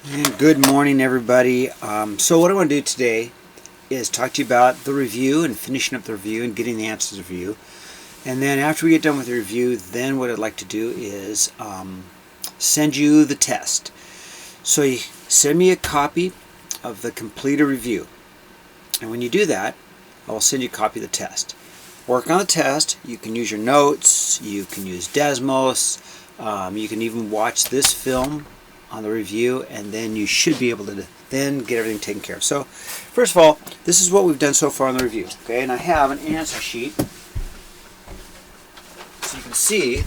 And good morning, everybody. So what I want to do today is talk to you about the review and finishing up the review and getting the answers to the review. And then after we get done with the review, then what I'd like to do is send you the test. So you send me a copy of the completed review. And when you do that, I will send you a copy of the test. Work on the test. You can use your notes. You can use Desmos. You can even watch this film on the review, and then you should be able to then get everything taken care of. So first of all, this is what we've done so far on the review. Okay, and I have an answer sheet so you can see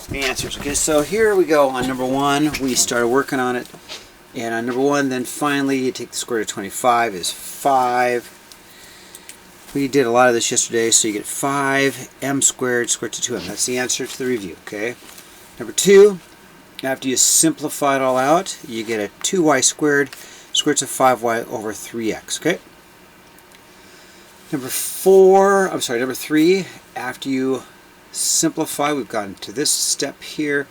the answers. Okay, so here we go on number one. We started working on it, and on number one, then finally you take the square root of 25 is 5. We did a lot of this yesterday, so you get 5m squared square root of 2m. That's the answer to the review. Okay, number two, after you simplify it all out, you get a 2y squared square root of 5y over 3x. Okay. Number three, after you simplify, we've gotten to this step here.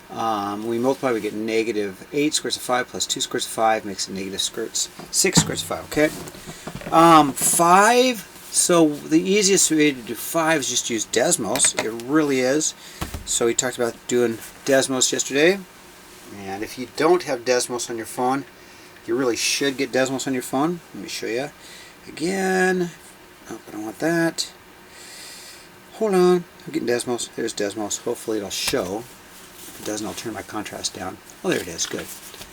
We multiply, we get negative 8 square root of 5 plus 2 square root of 5 makes a negative 6 square root of 5. Okay. 5. So the easiest way to do 5 is just use Desmos. It really is. So we talked about doing Desmos yesterday. And if you don't have Desmos on your phone, you really should get Desmos on your phone. Let me show you again. Oh, I don't want that. Hold on. I'm getting Desmos. There's Desmos. Hopefully it'll show. If it doesn't, I'll turn my contrast down. Oh, there it is. Good.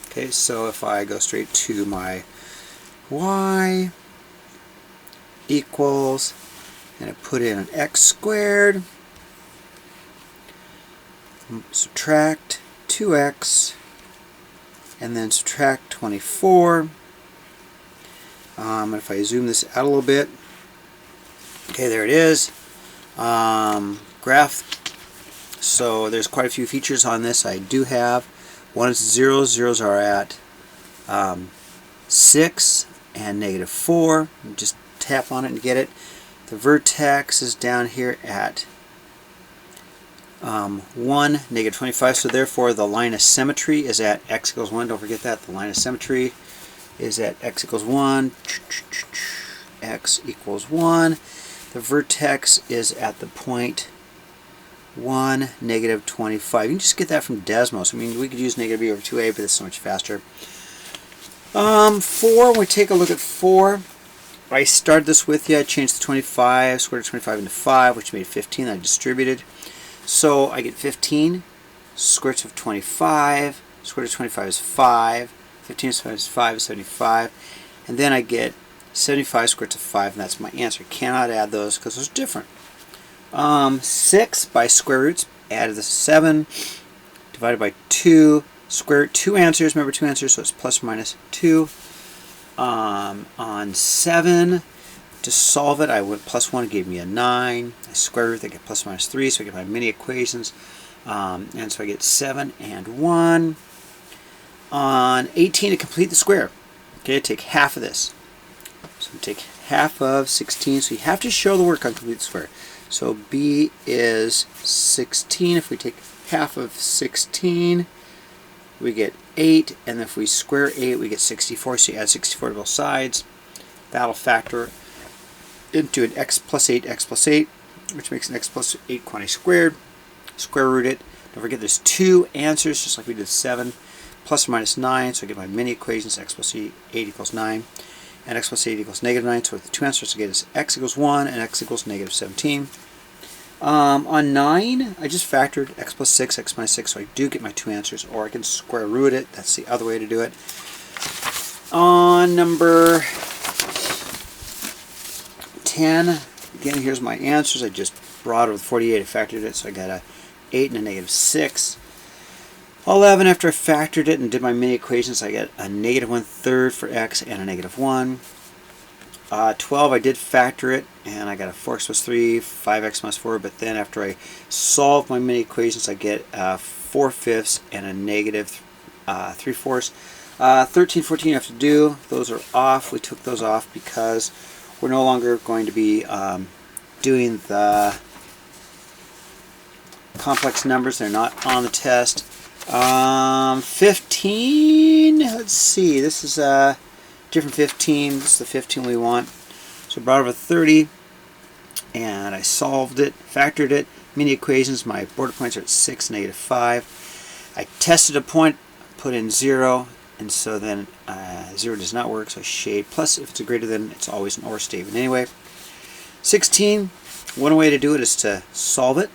Okay, so if I go straight to my y equals, and I put in an x squared, subtract 2x, and then subtract 24. And if I zoom this out a little bit, okay, there it is. Graph. So there's quite a few features on this. I do have one is zeros. Zeros are at 6 and negative 4. Just tap on it and get it. The vertex is down here at 1, negative 25, so therefore the line of symmetry is at x equals 1. Don't forget that. The line of symmetry is at x equals 1, x equals 1. The vertex is at the point 1, negative 25. You can just get that from Desmos. I mean, we could use negative b over 2a, but it's so much faster. 4, when we take a look at 4, I started this with you. I changed the 25, square root of 25 into 5, which made 15. I distributed. So I get 15, square root of 25, square root of 25 is 5, 15 squared is 5 is 75, and then I get 75 square root of 5, and that's my answer. Cannot add those because those are different. 6 by square roots, added the 7, divided by 2, square root, 2 answers, remember 2 answers, so it's plus or minus 2. On 7, to solve it, I went plus 1, gave me a 9. I square root, I get plus or minus 3, so I get my mini equations. And so I get 7 and 1. On 18, to complete the square, okay, take half of this. So take half of 16, so you have to show the work on complete the square. So b is 16. If we take half of 16, we get 8, and if we square 8, we get 64, so you add 64 to both sides. That'll factor into an x plus 8, which makes an x plus 8 quantity squared. Square root it. Don't forget there's 2 answers, just like we did 7. Plus or minus 9, so I get my mini equations, x plus 8 equals 9, and x plus 8 equals negative 9, so with the 2 answers I get is x equals 1 and x equals negative 17. On 9, I just factored x plus 6, x minus 6, so I do get my 2 answers, or I can square root it. That's the other way to do it. On number 10, again, here's my answers. I just brought it with 48, I factored it, so I got a 8 and a negative 6. 11, after I factored it and did my mini equations, I get a negative 1/3 for x and a negative 1. 12, I did factor it, and I got a 4x plus 3, 5x minus 4, but then after I solve my mini equations, I get 4/5 and a negative 3/4. 13, 14 you have to do. Those are off. We took those off because we're no longer going to be doing the complex numbers. They're not on the test. 15, 15, let's see, this is a different 15, this is the 15 we want. So I brought over 30, and I solved it, factored it, mini equations, my border points are at 6, -5. I tested a point, put in 0, and so then 0 does not work, so I shade. Plus, if it's a greater than, it's always an OR statement anyway. 16, one way to do it is to solve it.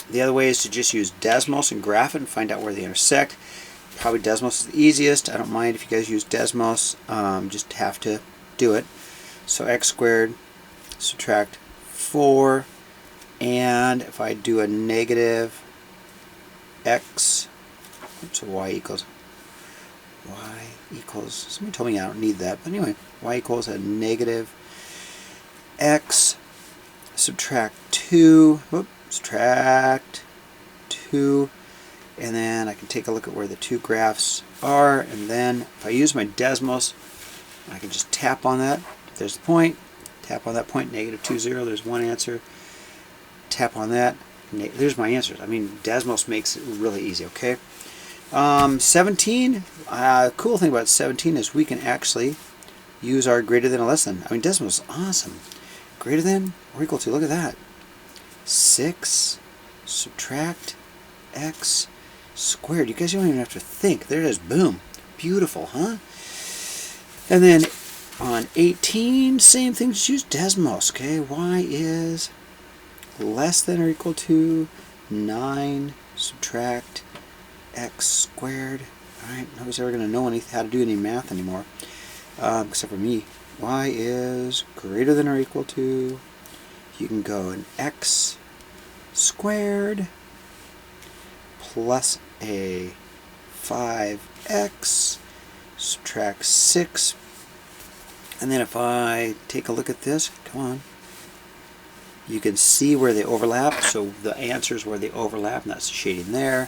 The other way is to just use Desmos and graph it and find out where they intersect. Probably Desmos is the easiest. I don't mind if you guys use Desmos, just have to do it. So x squared, subtract 4, and if I do a negative x, so y equals, somebody told me I don't need that, but anyway, y equals a negative x, subtract 2, subtract 2, and then I can take a look at where the two graphs are, and then if I use my Desmos, I can just tap on that. There's the point. Tap on that point, -2, 0. There's one answer. Tap on that. There's my answers. I mean, Desmos makes it really easy, okay? 17, cool thing about 17 is we can actually use our greater than or less than. I mean, Desmos is awesome. Greater than or equal to, look at that. 6, subtract x squared. You guys don't even have to think. There it is. Boom. Beautiful, huh? And then on 18, same thing, just use Desmos, okay? Y is less than or equal to 9, subtract x squared. Alright, nobody's ever going to know how to do any math anymore, except for me. Y is greater than or equal to, you can go an x squared plus a 5x, subtract 6, and then if I take a look at this, come on, you can see where they overlap, so the answer is where they overlap, and that's the shading there.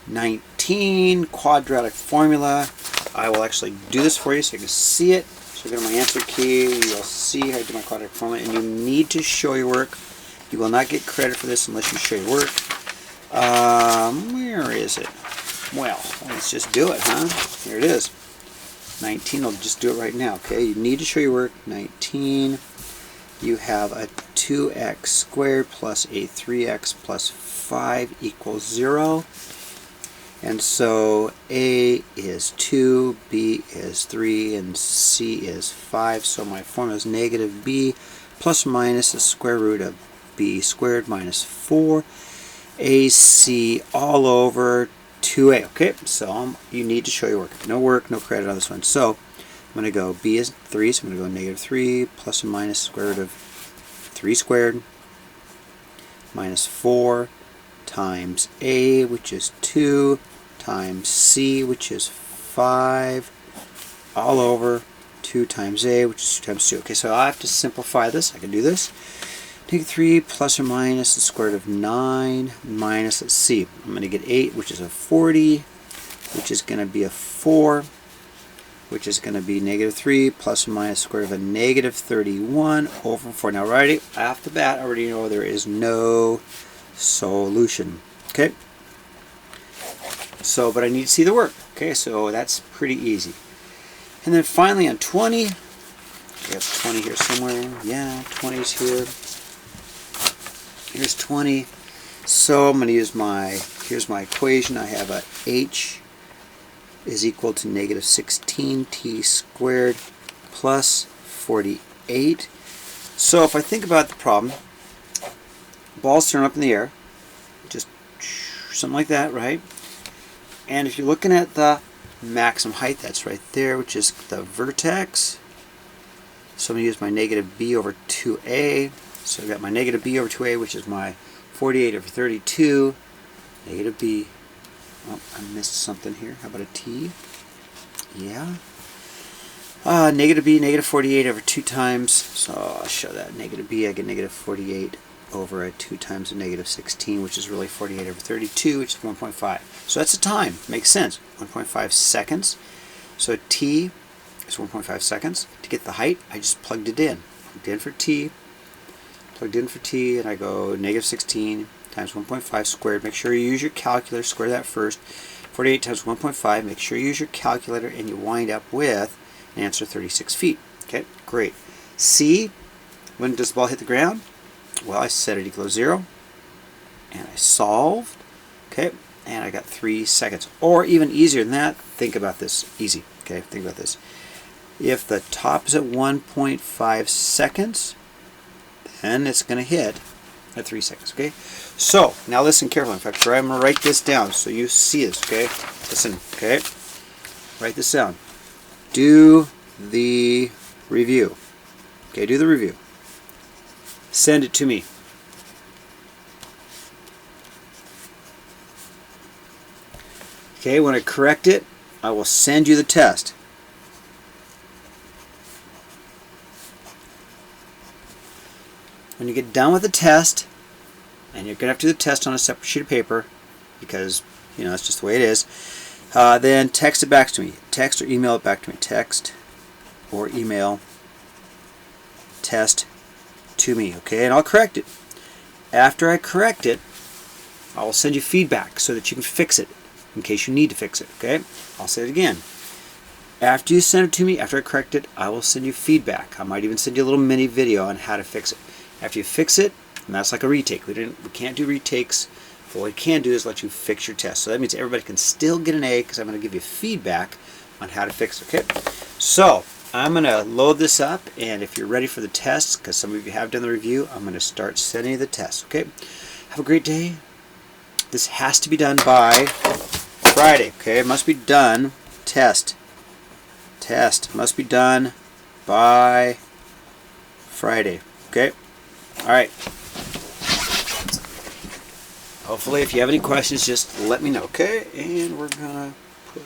19, quadratic formula. I will actually do this for you so you can see it. So go to my answer key, you'll see how I do my quadratic formula, and you need to show your work. You will not get credit for this unless you show your work. Where is it? Well, let's just do it, huh? Here it is. 19, I'll just do it right now, okay? You need to show your work. 19, you have a 2x squared plus a 3x plus 5 equals 0. And so A is 2, B is 3, and C is 5. So my formula is negative B plus or minus the square root of B squared minus 4 AC all over 2A. Okay, so you need to show your work. No work, no credit on this one. So I'm going to go, B is 3, so I'm going to go negative 3 plus or minus square root of 3 squared minus 4 times A, which is 2, times C, which is 5, all over 2 times A, which is 2 times 2. Okay, so I have to simplify this. I can do this. Negative 3 plus or minus the square root of 9 minus, let's see, I'm going to get 8, which is a 40, which is going to be a 4, which is going to be negative 3 plus or minus the square root of a negative 31 over 4. Now, right off the bat, I already know there is no solution. Okay? So, but I need to see the work. Okay, so that's pretty easy. And then finally on 20, we have 20 here somewhere. Yeah, 20 is here. Here's 20. So I'm going to use here's my equation. I have a h is equal to negative 16t squared plus 48. So if I think about the problem, ball's thrown up in the air, just something like that, right? And if you're looking at the maximum height, that's right there, which is the vertex. So I'm going to use my negative b over 2a. So I've got my negative b over 2a, which is my 48 over 32. Negative b. Oh, I missed something here. How about a t? Yeah. Negative b, negative 48 over 2 times. So I'll show that. Negative b, I get negative 48 over a 2 times a negative 16, which is really 48 over 32, which is 1.5. So that's the time. Makes sense. 1.5 seconds. So t is 1.5 seconds. To get the height, I just plugged it in. Plugged in for t, and I go negative 16 times 1.5 squared. Make sure you use your calculator. Square that first. 48 times 1.5, make sure you use your calculator, and you wind up with an answer 36 feet. Okay, great. C, when does the ball hit the ground? Well, I set it equal to 0, and I solved. Okay, and I got 3 seconds. Or even easier than that, think about this. Easy. Okay, think about this. If the top is at 1.5 seconds, then it's going to hit at 3 seconds. Okay, so now listen carefully. In fact, I'm going to write this down so you see this. Okay, listen. Okay, write this down. Do the review. Okay, do the review. Send it to me. Okay, when I correct it, I will send you the test. When you get done with the test, and you're going to have to do the test on a separate sheet of paper, because, you know, that's just the way it is, then text it back to me. Text or email it back to me. Text or email test to me, okay? And I'll correct it. After I correct it, I will send you feedback so that you can fix it in case you need to fix it, okay? I'll say it again. After you send it to me, after I correct it, I will send you feedback. I might even send you a little mini video on how to fix it. After you fix it, and that's like a retake. We can't do retakes, but what we can do is let you fix your test. So that means everybody can still get an A, because I'm going to give you feedback on how to fix it, okay? So I'm going to load this up, and if you're ready for the test, because some of you have done the review, I'm going to start sending you the test, okay? Have a great day. This has to be done by Friday, okay? It must be done. Test must be done by Friday, okay? All right. Hopefully, if you have any questions, just let me know, okay? And we're gonna put